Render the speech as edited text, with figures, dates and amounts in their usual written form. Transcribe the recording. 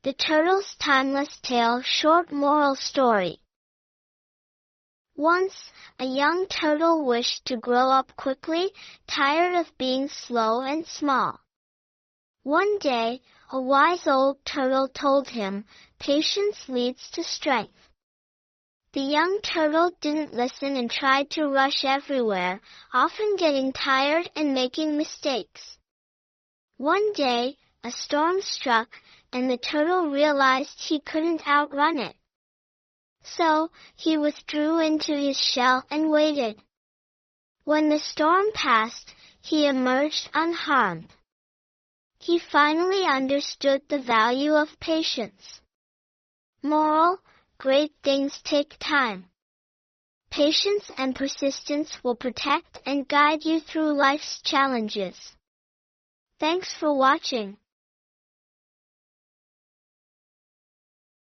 The Turtle's Timeless Tale Short Moral Story. Once, a young turtle wished to grow up quickly, tired of being slow and small. One day, a wise old turtle told him, "Patience leads to strength." The young turtle didn't listen and tried to rush everywhere, often getting tired and making mistakes. One day, a storm struck, and the turtle realized he couldn't outrun it. So, he withdrew into his shell and waited. When the storm passed, he emerged unharmed. He finally understood the value of patience. Moral: great things take time. Patience and persistence will protect and guide you through life's challenges. Thanks for watching.